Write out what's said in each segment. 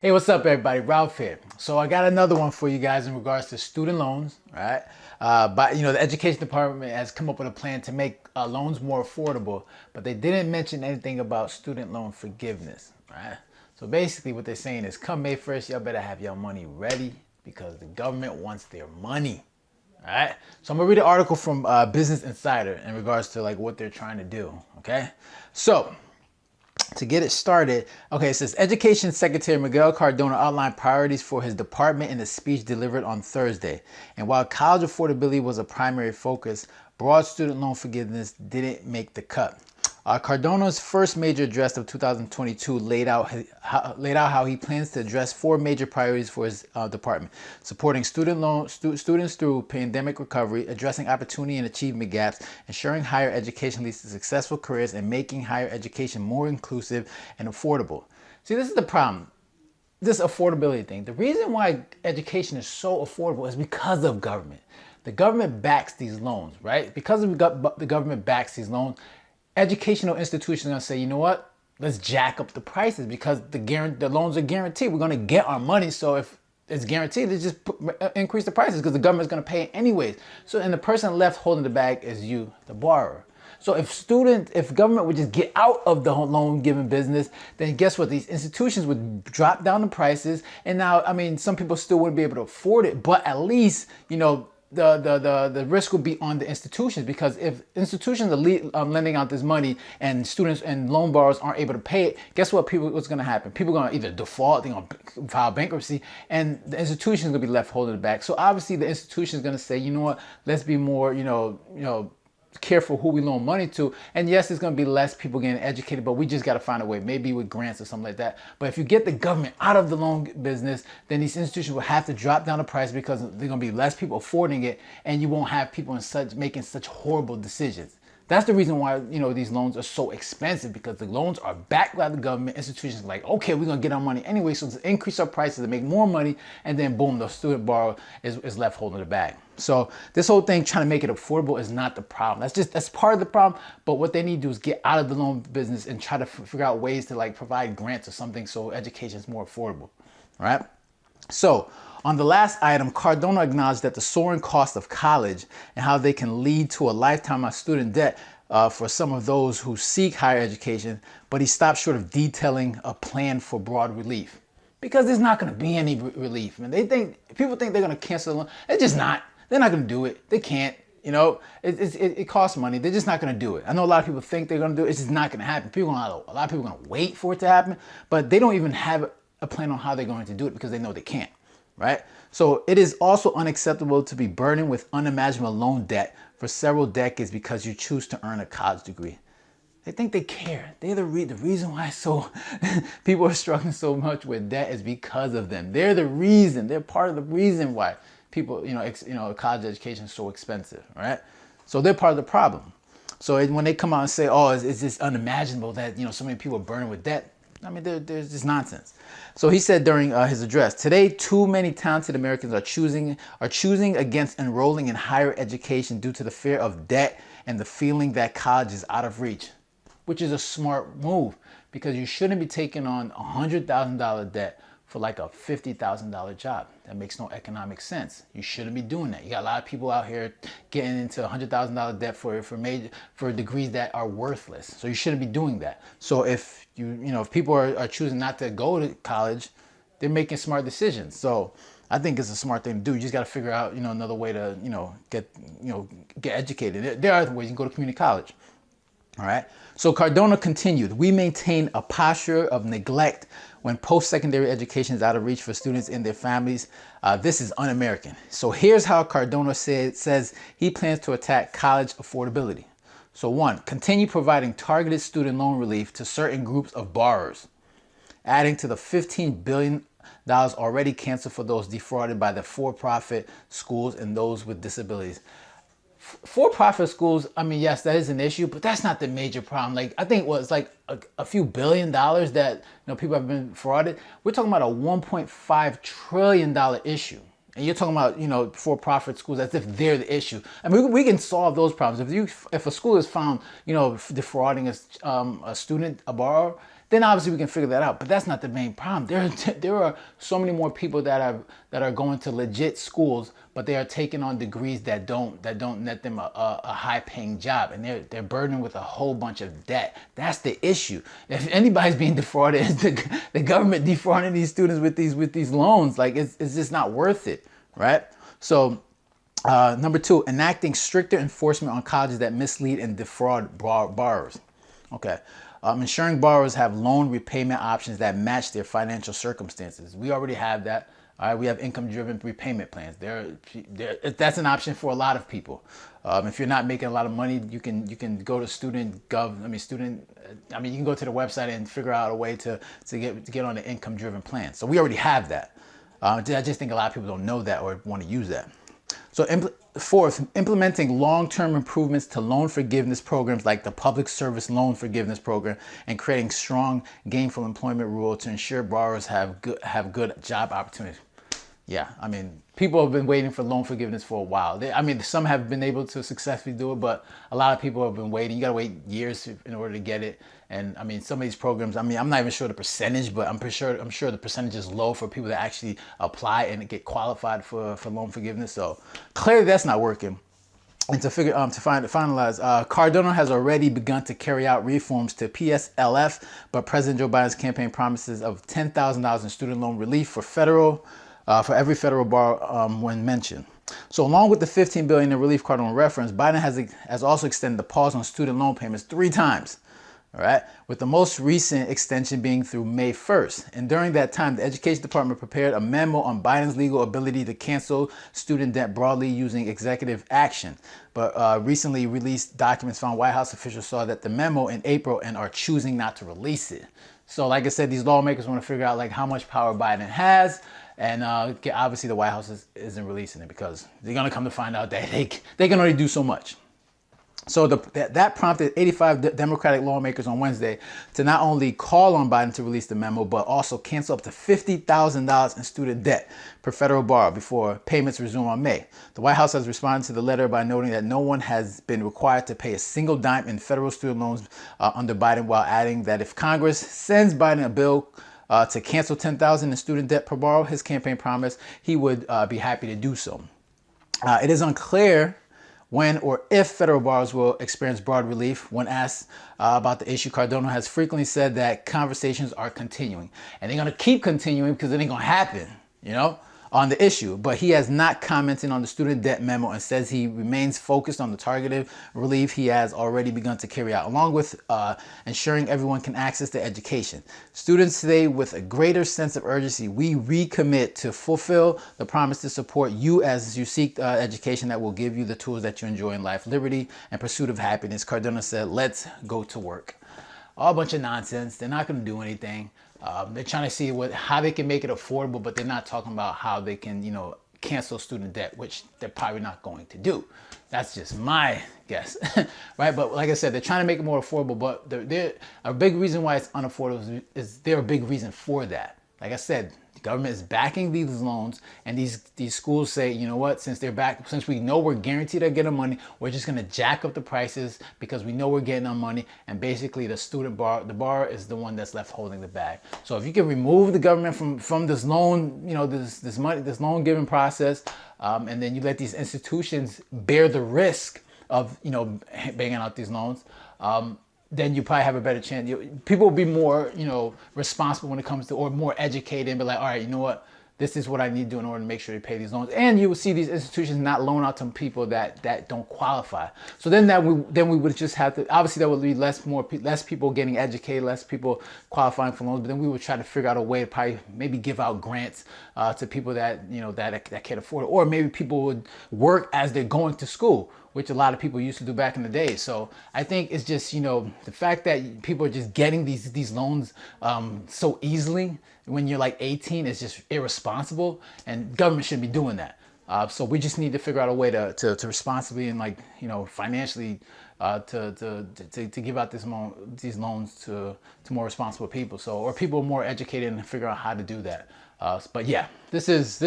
Hey, what's up, everybody? Ralph here. So I got another one for you guys in regards to student loans, right? But the education department has come up with a plan to make loans more affordable, but they didn't mention anything about student loan forgiveness, right? So basically, what they're saying is, come May 1st, y'all better have your money ready because the government wants their money. All right. So I'm gonna read an article from Business Insider in regards to like what they're trying to do. Okay. So to get it started, okay, it says Education Secretary Miguel Cardona outlined priorities for his department in a speech delivered on Thursday. And while college affordability was a primary focus, broad student loan forgiveness didn't make the cut. Cardona's first major address of 2022 laid out how he plans to address four major priorities for his department: supporting students through pandemic recovery, addressing opportunity and achievement gaps, ensuring higher education leads to successful careers, and making higher education more inclusive and affordable. See, this is the problem. This affordability thing. The reason why education is so affordable is because of government. The government backs these loans, right? Because the government backs these loans, educational institutions are going to say, you know what? Let's jack up the prices because the loans are guaranteed. We're going to get our money. So if it's guaranteed, they just increase the prices because the government's going to pay it anyways. So, and the person left holding the bag is you, the borrower. So if government would just get out of the loan giving business, then guess what? These institutions would drop down the prices. And now, I mean, some people still wouldn't be able to afford it, but at least, the risk would be on the institutions, because if institutions are lending out this money and students and loan borrowers aren't able to pay it, guess what's going to happen? People are going to either default, they're going to file bankruptcy, and the institution is going to be left holding it back. So obviously the institution is going to say, you know what, let's be more, careful who we loan money to. And yes, there's going to be less people getting educated, but we just got to find a way, maybe with grants or something like that. But if you get the government out of the loan business, then these institutions will have to drop down the price because there's going to be less people affording it, and you won't have people making such horrible decisions. That's the reason why, these loans are so expensive, because the loans are backed by the government. Institutions are like, okay, we're going to get our money anyway, so to increase our prices to make more money, and then boom, the student borrower is left holding the bag. So this whole thing trying to make it affordable is not the problem. That's part of the problem, but what they need to do is get out of the loan business and try to figure out ways to like provide grants or something so education is more affordable, all right? So on the last item, Cardona acknowledged that the soaring cost of college and how they can lead to a lifetime of student debt for some of those who seek higher education, but he stopped short of detailing a plan for broad relief, because there's not going to be any relief. And people think they're going to cancel the loan. It's just not. They're not going to do it. They can't. It costs money. They're just not going to do it. I know a lot of people think they're going to do it. It's just not going to happen. A lot of people are going to wait for it to happen, but they don't even have a plan on how they're going to do it because they know they can't. Right? So it is also unacceptable to be burdened with unimaginable loan debt for several decades because you choose to earn a college degree. They think they care. They're the reason why people are struggling so much with debt is because of them. They're the reason. They're part of the reason why people, college education is so expensive, right? So they're part of the problem. So when they come out and say, oh, it's just unimaginable that, so many people are burdened with debt, I mean, there's just nonsense. So he said during his address, today, too many talented Americans are choosing against enrolling in higher education due to the fear of debt and the feeling that college is out of reach, which is a smart move, because you shouldn't be taking on $100,000 debt for like a $50,000 job. That makes no economic sense. You shouldn't be doing that. You got a lot of people out here getting into $100,000 debt for degrees that are worthless. So you shouldn't be doing that. So if if people are choosing not to go to college, they're making smart decisions. So I think it's a smart thing to do. You just got to figure out another way to get educated. There are other ways. You can go to community college. All right. So Cardona continued, we maintain a posture of neglect when post-secondary education is out of reach for students and their families. This is un-American. So here's how Cardona says he plans to attack college affordability. So 1, continue providing targeted student loan relief to certain groups of borrowers, adding to the $15 billion already canceled for those defrauded by the for-profit schools and those with disabilities. For-profit schools, I mean, yes, that is an issue, but that's not the major problem. Like, I think it was like a few $1 billion that people have been frauded. We're talking about a $1.5 trillion issue. And you're talking about, for-profit schools as if they're the issue. I mean, we can solve those problems. If a school is found, defrauding a student, a borrower, then obviously we can figure that out. But that's not the main problem. There are so many more people that are going to legit schools, but they are taking on degrees that don't net them a high paying job, and they're burdened with a whole bunch of debt. That's the issue. If anybody's being defrauded, it's the government defrauding these students with these loans. Like it's just not worth it, right? So. Number 2, enacting stricter enforcement on colleges that mislead and defraud borrowers. Okay. Ensuring borrowers have loan repayment options that match their financial circumstances. We already have that. All right, we have income-driven repayment plans. That's an option for a lot of people. If you're not making a lot of money, you can go to you can go to the website and figure out a way to get on the income-driven plan. So we already have that. I just think a lot of people don't know that or want to use that. So 4th, implementing long-term improvements to loan forgiveness programs like the Public Service Loan Forgiveness Program, and creating strong gainful employment rule to ensure borrowers have good job opportunities. Yeah, I mean, people have been waiting for loan forgiveness for a while. Some have been able to successfully do it, but a lot of people have been waiting. You got to wait years in order to get it. And I mean, some of these programs, I'm not even sure the percentage, but I'm sure the percentage is low for people that actually apply and get qualified for loan forgiveness. So clearly that's not working. And to finalize, Cardona has already begun to carry out reforms to PSLF, but President Joe Biden's campaign promises of $10,000 in student loan relief for every federal borrower when mentioned. So along with the $15 billion in relief Cardona referenced, Biden has also extended the pause on student loan payments 3 times. All right, with the most recent extension being through May 1st. And during that time, the Education Department prepared a memo on Biden's legal ability to cancel student debt broadly using executive action. But recently released documents found White House officials saw that the memo in April and are choosing not to release it. So like I said, these lawmakers want to figure out like how much power Biden has. And obviously the White House isn't releasing it because they're going to come to find out that they can only do so much. So that prompted 85 Democratic lawmakers on Wednesday to not only call on Biden to release the memo, but also cancel up to $50,000 in student debt per federal borrower before payments resume on May. The White House has responded to the letter by noting that no one has been required to pay a single dime in federal student loans under Biden, while adding that if Congress sends Biden a bill to cancel $10,000 in student debt per borrower, his campaign promised he would be happy to do so. It is unclear when or if federal borrowers will experience broad relief. When asked about the issue, Cardona has frequently said that conversations are continuing. And they're going to keep continuing because it ain't going to happen, on the issue. But he has not commented on the student debt memo and says he remains focused on the targeted relief he has already begun to carry out, along with ensuring everyone can access their education. Students say with a greater sense of urgency, we recommit to fulfill the promise to support you as you seek education that will give you the tools that you enjoy in life, liberty, and pursuit of happiness. Cardona said, let's go to work. All a bunch of nonsense. They're not going to do anything. They're trying to see how they can make it affordable, but they're not talking about how they can, cancel student debt, which they're probably not going to do. That's just my guess, right? But like I said, they're trying to make it more affordable, but a big reason why it's unaffordable is there a big reason for that. Like I said, the government is backing these loans, and these schools say, you know what, since we know we're guaranteed to get our money, we're just going to jack up the prices because we know we're getting our money. And basically the borrower is the one that's left holding the bag. So if you can remove the government from this loan, this loan giving process, and then you let these institutions bear the risk of, banging out these loans, then you probably have a better chance. People will be more, responsible when it comes to, or more educated, and be like, all right, you know what? This is what I need to do in order to make sure they pay these loans. And you will see these institutions not loan out to people that don't qualify. So then we would just have to, obviously there would be less people getting educated, less people qualifying for loans. But then we would try to figure out a way to probably maybe give out grants to people that can't afford it, or maybe people would work as they're going to school, which a lot of people used to do back in the day. So I think it's just, the fact that people are just getting these loans so easily when you're like 18 is just irresponsible, and government shouldn't be doing that. So we just need to figure out a way to responsibly and financially to give out these loans to more responsible people. So, or people more educated and figure out how to do that. But yeah, this is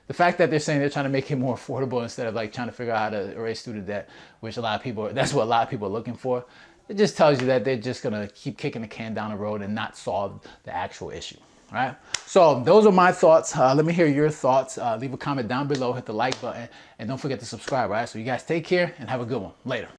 the fact that they're saying they're trying to make it more affordable instead of trying to figure out how to erase student debt, which that's what a lot of people are looking for. it just tells you that they're just gonna keep kicking the can down the road and not solve the actual issue. All right. So those are my thoughts. Let me hear your thoughts. Leave a comment down below, hit the like button, and don't forget to subscribe. All right. So you guys take care and have a good one. Later.